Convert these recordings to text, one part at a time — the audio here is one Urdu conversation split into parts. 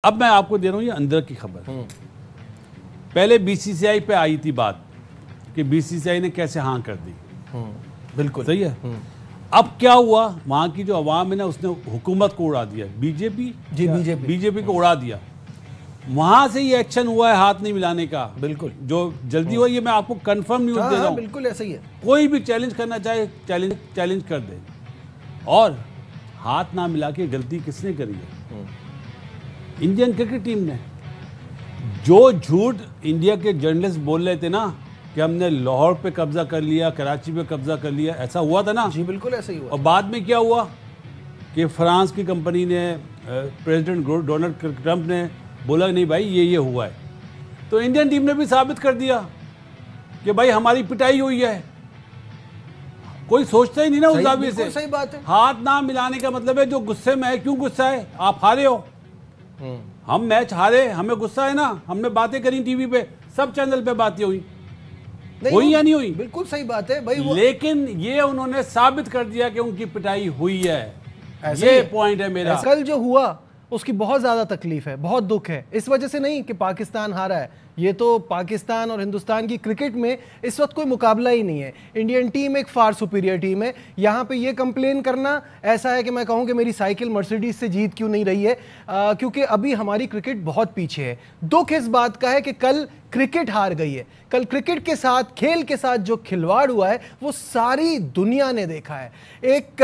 اب میں آپ کو دے رہا ہوں یہ اندر کی خبر. پہلے بی سی سی آئی پہ آئی تھی بات کہ بی سی سی آئی نے کیسے ہاں کر دی. بالکل صحیح ہے. اب کیا ہوا, وہاں کی جو عوام ہے نا اس نے حکومت کو اڑا دیا, بی جے پی کو اڑا دیا. وہاں سے یہ ایکشن ہوا ہے ہاتھ نہیں ملانے کا. بالکل جو جلدی ہوا, یہ میں آپ کو کنفرم نیوز دے رہا ہوں. بالکل ایسا ہی ہے. کوئی بھی چیلنج کرنا چاہے چیلنج کر دے. اور ہاتھ نہ ملا کے غلطی کس نے کری ہے؟ انڈین کرکٹ ٹیم نے. جو جھوٹ انڈیا کے جرنلسٹ بول رہے تھے نا کہ ہم نے لاہور پہ قبضہ کر لیا, کراچی پہ قبضہ کر لیا, ایسا ہوا تھا نا. جی بالکل ایسا ہی ہوا. اور بعد میں کیا ہوا کہ فرانس کی کمپنی نے, پریزیڈنٹ ڈونلڈ ٹرمپ نے بولا نہیں بھائی یہ ہوا ہے. تو انڈین ٹیم نے بھی ثابت کر دیا کہ بھائی ہماری پٹائی ہوئی ہے. کوئی سوچتا ہی نہیں نا اس زاویے سے. صحیح بات ہے. ہاتھ نہ ملانے کا مطلب ہے جو غصے میں ہے, کیوں غصہ ہے؟ آپ ہارے ہو. ہم میچ ہارے, ہمیں غصہ ہے نا. ہم نے باتیں کریں ٹی وی پہ, سب چینل پہ باتیں ہوئی, ہوئی یا نہیں ہوئی؟ بالکل صحیح بات ہے بھائی. لیکن یہ انہوں نے ثابت کر دیا کہ ان کی پٹائی ہوئی ہے. یہ پوائنٹ ہے میرا. کل جو ہوا اس کی بہت زیادہ تکلیف ہے, بہت دکھ ہے. اس وجہ سے نہیں کہ پاکستان ہارا ہے, یہ تو پاکستان اور ہندوستان کی کرکٹ میں اس وقت کوئی مقابلہ ہی نہیں ہے. انڈین ٹیم ایک فار سپیریئر ٹیم ہے. یہاں پہ یہ کمپلین کرنا ایسا ہے کہ میں کہوں کہ میری سائیکل مرسیڈیز سے جیت کیوں نہیں رہی ہے, کیونکہ ابھی ہماری کرکٹ بہت پیچھے ہے. دکھ اس بات کا ہے کہ کل کرکٹ ہار گئی ہے. کل کرکٹ کے ساتھ, کھیل کے ساتھ جو کھلواڑ ہوا ہے وہ ساری دنیا نے دیکھا ہے. ایک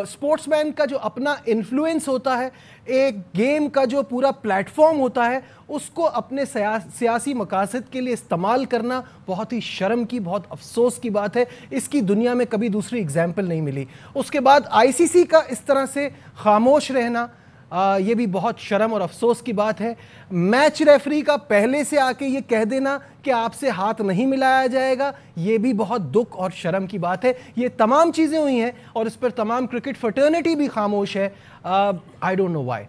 سپورٹس مین کا جو اپنا انفلوئنس ہوتا ہے, ایک گیم کا جو پورا پلیٹ فارم ہوتا ہے, اس کو اپنے سیاسی مقاصد کے لیے استعمال کرنا بہت ہی شرم کی, بہت افسوس کی بات ہے. اس کی دنیا میں کبھی دوسری اگزامپل نہیں ملی. اس کے بعد آئی سی سی کا اس طرح سے خاموش رہنا, یہ بھی بہت شرم اور افسوس کی بات ہے. میچ ریفری کا پہلے سے آ کے یہ کہہ دینا کہ آپ سے ہاتھ نہیں ملایا جائے گا, یہ بھی بہت دکھ اور شرم کی بات ہے. یہ تمام چیزیں ہوئی ہیں اور اس پر تمام کرکٹ فرٹرنیٹی بھی خاموش ہے. I don't know why.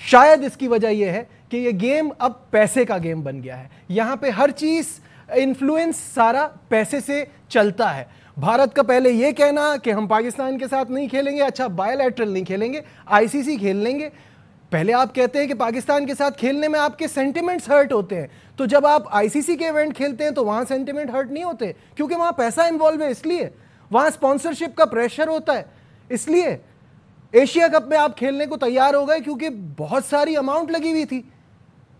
شاید اس کی وجہ یہ ہے کہ یہ گیم اب پیسے کا گیم بن گیا ہے. یہاں پہ ہر چیز, انفلوئنس سارا پیسے سے چلتا ہے. بھارت کا پہلے یہ کہنا کہ ہم پاکستان کے ساتھ نہیں کھیلیں گے, اچھا بائی لیٹرل نہیں کھیلیں گے, آئی سی سی کھیل لیں گے. پہلے آپ کہتے ہیں کہ پاکستان کے ساتھ کھیلنے میں آپ کے سینٹیمنٹس ہرٹ ہوتے ہیں, تو جب آپ آئی سی سی کے ایونٹ کھیلتے ہیں تو وہاں سینٹیمنٹ ہرٹ نہیں ہوتے, کیونکہ وہاں پیسہ انوالو ہے. اس لیے وہاں اسپانسرشپ کا پریشر ہوتا ہے. اس لیے ایشیا کپ میں آپ کھیلنے کو تیار ہو گئے کیونکہ بہت ساری اماؤنٹ لگی ہوئی تھی.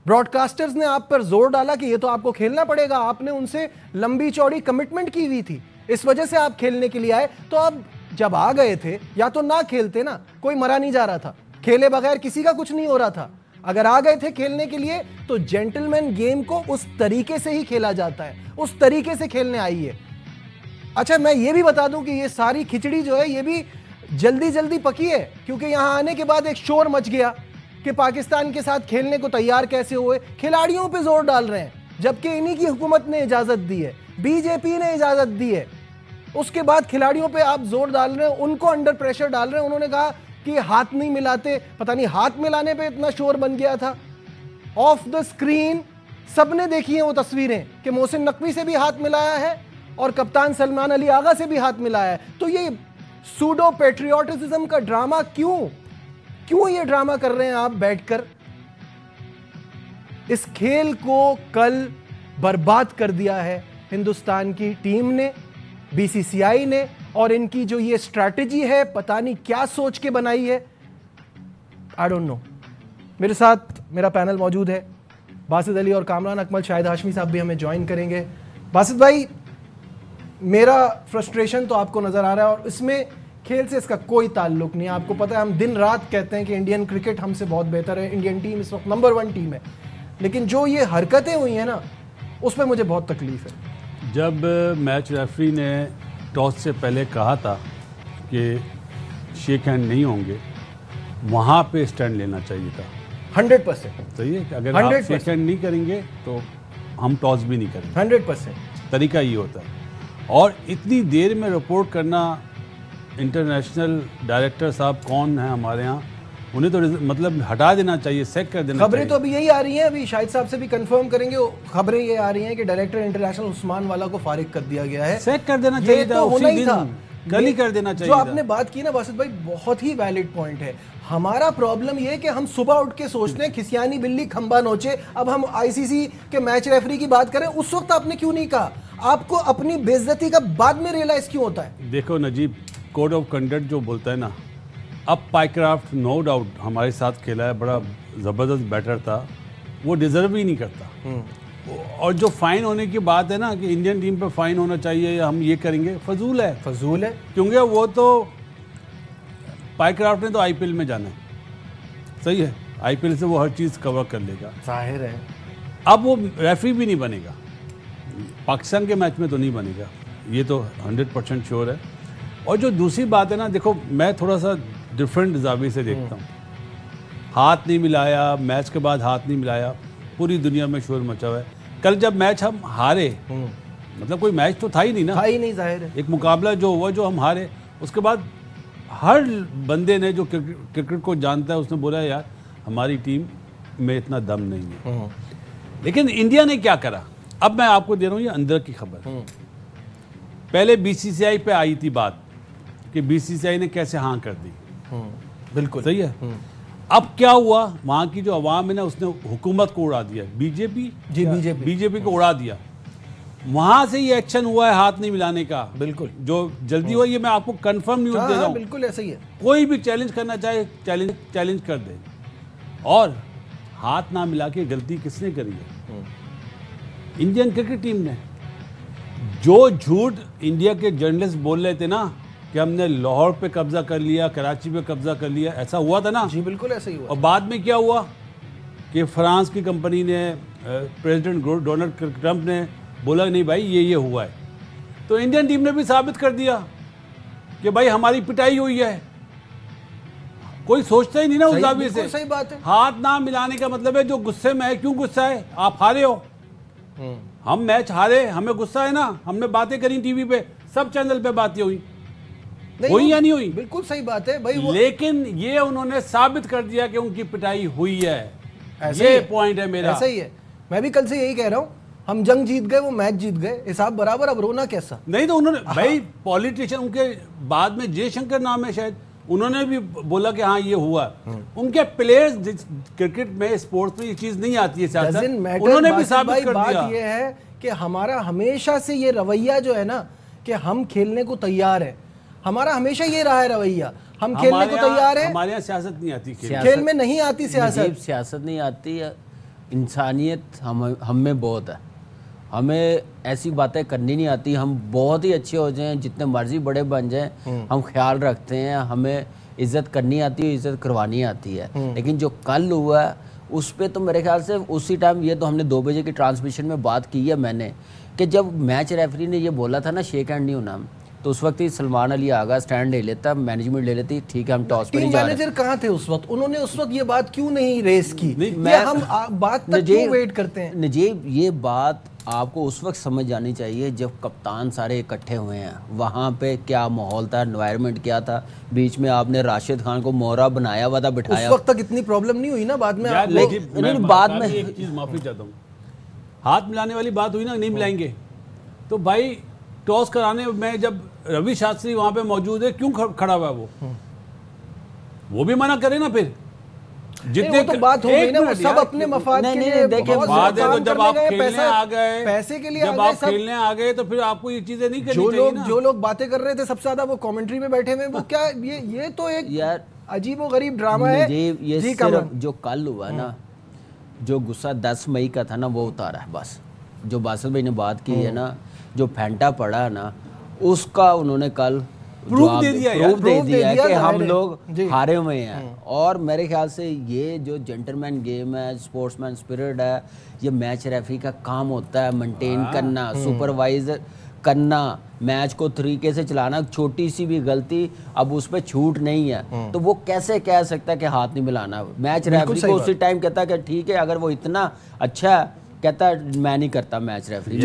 براڈ کاسٹرز نے آپ پر زور ڈالا کہ یہ تو آپ کو کھیلنا پڑے گا. آپ نے ان سے لمبی چوڑی کمٹمنٹ کی ہوئی تھی, اس وجہ سے آپ کھیلنے کے لیے آئے. تو اب جب آ گئے تھے یا تو نہ کھیلتے نا, کوئی مرا نہیں جا رہا تھا, کھیلے بغیر کسی کا کچھ نہیں ہو رہا تھا. اگر آ گئے تھے کھیلنے کے لیے تو جینٹل مین گیم کو اس طریقے سے ہی کھیلا جاتا ہے, اس طریقے سے کھیلنے آئیے. اچھا میں یہ بھی بتا دوں کہ یہ ساری کھچڑی جو ہے یہ بھی جلدی پکی ہے, کیونکہ یہاں آنے کے بعد ایک شور مچ گیا کہ پاکستان کے ساتھ کھیلنے کو تیار کیسے ہوئے. کھلاڑیوں پہ زور ڈال رہے ہیں, جبکہ انہی کی حکومت نے اجازت دی ہے, بی جے پی نے اجازت دی ہے. اس کے بعد کھلاڑیوں پہ آپ زور ڈال رہے ہیں, ان کو انڈر پریشر ڈال رہے ہیں. انہوں نے کہا کہ ہاتھ نہیں ملاتے, پتہ نہیں ہاتھ ملانے پہ اتنا شور بن گیا تھا. آف دا اسکرین سب نے دیکھی ہیں وہ تصویریں کہ محسن نقوی سے بھی ہاتھ ملایا ہے اور کپتان سلمان علی آغا سے بھی ہاتھ ملایا ہے. تو یہ سوڈو پیٹریوٹزم کا ڈرامہ کیوں یہ ڈرامہ کر رہے ہیں آپ بیٹھ کر؟ اس کھیل کو کل برباد کر دیا ہے ہندوستان کی ٹیم نے, بی سی سی آئی نے, اور ان کی جو یہ اسٹریٹجی ہے پتہ نہیں کیا سوچ کے بنائی ہے. I don't know. میرے ساتھ میرا پینل موجود ہے, باسط علی اور کامران اکمل. شاہد ہاشمی صاحب بھی ہمیں جوائن کریں گے. باسط بھائی, میرا فرسٹریشن تو آپ کو نظر آ رہا ہے اور اس میں کھیل سے اس کا کوئی تعلق نہیں ہے. آپ کو پتہ ہے ہم دن رات کہتے ہیں کہ انڈین کرکٹ ہم سے بہت بہتر ہے, انڈین ٹیم اس وقت نمبر 1 ٹیم ہے, لیکن جو یہ حرکتیں ہوئی ہیں نا اس پہ مجھے بہت تکلیف ہے. جب میچ ریفری نے ٹاس سے پہلے کہا تھا کہ شیک ہینڈ نہیں ہوں گے, وہاں پہ اسٹینڈ لینا چاہیے تھا. 100%. صحیح ہے کہ اگر آپ شیک ہینڈ نہیں کریں گے تو ہم ٹاس بھی نہیں کریں گے. 100%. طریقہ یہ ہوتا ہے. اور اتنی دیر میں رپورٹ کرنا, انٹرنیشنل ڈائریکٹر صاحب کون ہیں ہمارے ہاں, انہیں تو مطلب ہٹا دینا چاہیے, سیک کر دینا چاہیے. خبریں تو ابھی یہی آ رہی ہیں, ابھی شاہد صاحب سے بھی کنفرم کریں گے, خبریں یہ آ رہی ہیں کہ ڈائریکٹر انٹرنیشنل عثمان والا کو فارغ کر دیا گیا ہے. سیک کر دینا چاہیے تھا, ہونا ہی تھا. کل ہی کر دینا چاہیے. جو آپ نے بات کی نا باسط بھائی بہت ہی ویلڈ پوائنٹ ہے. ہمارا پرابلم یہ ہے کہ ہم صبح اٹھ کے سوچتے ہیں کھسیانی بلی کھمبا نوچے. اب ہم آئی سی سی کے میچ ریفری کی بات کریں, اس وقت آپ نے کیوں نہیں کہا؟ آپ کو اپنی بے عزتی کا بعد میں ریئلائز کیوں ہوتا ہے؟ دیکھو نجیب, کوڈ آف کنڈکٹ جو بولتا ہے نا, اب پائیکرافٹ نو ڈاؤٹ ہمارے ساتھ کھیلا ہے, بڑا زبردست بیٹر تھا, وہ ڈیزرو ہی نہیں کرتا. اور جو فائن ہونے کی بات ہے نا کہ انڈین ٹیم پہ فائن ہونا چاہیے یا ہم یہ کریں گے, فضول ہے. فضول ہے کیونکہ وہ تو پائیکرافٹ نے تو آئی پی ایل میں جانا ہے, صحیح ہے, آئی پی ایل سے وہ ہر چیز کور کر لے گا, ظاہر ہے. اب وہ ریفری بھی نہیں بنے گا, پاکستان کے میچ میں تو نہیں بنے گا, یہ تو 100% شیور ہے. اور جو دوسری بات ہے نا, دیکھو میں تھوڑا سا ڈفرینٹ زاویے سے دیکھتا ہوں. ہاتھ نہیں ملایا, میچ کے بعد ہاتھ نہیں ملایا, پوری دنیا میں شور مچا ہوا ہے. کل جب میچ ہم ہارے, مطلب کوئی میچ تو تھا ہی نہیں نا, ہی نہیں, ظاہر ہے. ایک مقابلہ جو ہوا جو ہم ہارے, اس کے بعد ہر بندے نے جو کرکٹ کو جانتا ہے اس نے بولا یار ہماری ٹیم میں اتنا دم نہیں ہے. لیکن انڈیا نے کیا کرا, اب میں آپ کو دے رہا ہوں یہ اندر کی خبر. پہلے بی سی سی آئی پہ آئی تھی بات کہ بی سی سی آئی نے کیسے ہاں کر دی, بالکل صحیح ہے. اب کیا ہوا, وہاں کی جو عوام ہے نا اس نے حکومت کو اڑا دیا, بی جے پی کو اڑا دیا. وہاں سے یہ ایکشن ہوا ہے ہاتھ نہیں ملانے کا. بالکل جو جلدی ہوا, یہ میں آپ کو کنفرم نیوز دے رہا ہوں. بالکل ایسا ہی ہے. کوئی بھی چیلنج کرنا چاہے چیلنج کر دے. اور ہاتھ نہ ملا کے غلطی کس نے کری ہے؟ انڈین کرکٹ ٹیم نے. جو جھوٹ انڈیا کے جرنلسٹ بول رہے تھے نا کہ ہم نے لاہور پہ قبضہ کر لیا, کراچی پہ قبضہ کر لیا, ایسا ہوا تھا نا. جی بالکل ایسا ہی ہوا. اور بعد میں کیا ہوا کہ فرانس کی کمپنی نے, پریزیڈنٹ ڈونلڈ ٹرمپ نے بولا نہیں بھائی یہ ہوا ہے. تو انڈین ٹیم نے بھی ثابت کر دیا کہ بھائی ہماری پٹائی ہوئی ہے. کوئی سوچتا ہی نہیں نا اس زاویے سے. صحیح بات ہے. ہاتھ نہ ملانے کا مطلب ہے جو غصے میں ہے, کیوں غصہ ہے؟ آپ ہارے ہو, ہم میچ ہارے, ہمیں غصہ ہے نا, ہم نے باتیں کریں ٹی وی پہ, سب چینل پہ باتیں ہوئی, ہوئی یا نہیں ہوئی؟ بالکل صحیح بات ہے بھائی. لیکن یہ انہوں نے ثابت کر دیا کہ ان کی پٹائی ہوئی ہے. یہ پوائنٹ ہے میرا. ایسا ہی ہے. میں بھی کل سے یہی کہہ رہا ہوں, ہم جنگ جیت گئے, وہ میچ جیت گئے, حساب برابر, اب رونا کیسا؟ نہیں تو انہوں نے بھائی پولیٹیشین, ان کے بعد میں جے شنکر نام ہے شاید, انہوں نے بھی بولا کہ ہاں یہ ہوا. ان کے پلیئرز کرکٹ میں, اسپورٹس میں یہ چیز نہیں آتی ہے سیاست, انہوں نے بھی ثابت کر دیا. بات یہ ہے کہ ہمارا ہمیشہ سے یہ رویہ جو ہے نا کہ ہم کھیلنے کو تیار ہیں, ہمارا ہمیشہ یہ رہا ہے رویہ, ہم کھیلنے کو تیار ہیں. ہمارے یہاں سیاست نہیں آتی, کھیل میں نہیں آتی سیاست نہیں آتی. انسانیت ہم میں بہت ہے, ہمیں ایسی باتیں کرنی نہیں آتی. ہم بہت ہی اچھے ہو جائیں, جتنے مرضی بڑے بن جائیں, ہم خیال رکھتے ہیں, ہمیں عزت کرنی آتی ہے, عزت کروانی آتی ہے. لیکن جو کل ہوا ہے اس پہ تو میرے خیال سے اسی ٹائم, یہ تو ہم نے 2 بجے کی ٹرانسمیشن میں بات کی ہے میں نے, کہ جب میچ ریفری نے یہ بولا تھا نا شیک ہینڈ نہیں ہونا, تو اس وقت ہی سلمان علی آگا اسٹینڈ لے لیتا, مینجمنٹ لے لیتی, ٹھیک ہے ہم ٹاس پر ہی جا رہے ہیں. مینیجر کہاں تھے اس وقت؟ انہوں نے اس وقت یہ بات کیوں نہیں ریس کی؟ ہم بات تک کیوں ویٹ کرتے ہیں؟ نجیب, یہ بات آپ کو اس وقت سمجھ جانی چاہیے جب کپتان سارے اکٹھے ہوئے ہیں. وہاں پہ کیا ماحول تھا, انوائرمنٹ کیا تھا. بیچ میں آپ نے راشد خان کو مورا بنایا ہوا تھا, بٹھایا. اس وقت تک اتنی پرابلم نہیں ہوئی نا, بعد میں بعد میں ایک چیز معافی چاہتا ہوں, ہاتھ ملانے والی بات ہوئی نا, نہیں ملائیں گے تو بھائی ٹاس کرانے میں جب روی شاستری وہاں پہ موجود ہے, کیوں کھڑا ہوا ہے وہ بھی منع کرے نا. پھر جتنے تو بات ہو گئی نا, وہ سب اپنے مفاد کے لیے دیکھیں, جب آپ کھیلنے آ گئے, پیسے کے لیے جب آپ کھیلنے آ گئے تو پھر آپ کو یہ چیزیں نہیں کرنی چاہیے نا. جو لوگ باتیں کر رہے تھے سب سے زیادہ وہ کامنٹری میں بیٹھے ہوئے, وہ کیا یہ تو ایک عجیب و غریب ڈرامہ ہے. یہ صرف جو کل ہوا نا, جو غصہ 10 مئی کا تھا نا, وہ اتارا ہے بس. جو باسط بھائی نے بات کی ہے نا, جو پھینٹا پڑا ہے نا, اس کا انہوں نے کل پروف دے دیا کہ ہم لوگ ہارے ہوئے ہیں. اور میرے خیال سے یہ جو جنٹلمین گیم ہے, اسپورٹس مین اسپرٹ ہے, یہ میچ ریفری کا کام ہوتا ہے مینٹین کرنا, سپروائز کرنا, میچ کو طریقے سے چلانا. چھوٹی سی بھی غلطی اب اس پہ چھوٹ نہیں ہے, تو وہ کیسے کہہ سکتا ہے کہ ہاتھ نہیں ملانا. میچ ریفری کو اسی ٹائم کہتا ہے کہ ٹھیک ہے, اگر وہ اتنا اچھا ہے کہتا ہے میں نہیں کرتا میچ ریفری.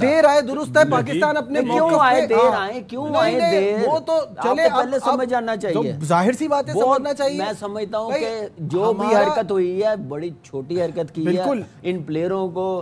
دیر آئے درست ہے, پاکستان اپنے کیوں آئے دیر, وہ تو چلے پہلے سمجھ جانا چاہیے. ظاہر سی بات ہے, سمجھنا چاہیے. میں سمجھتا ہوں کہ جو بھی حرکت ہوئی ہے بڑی چھوٹی حرکت کی ہے. ان پلیئروں کو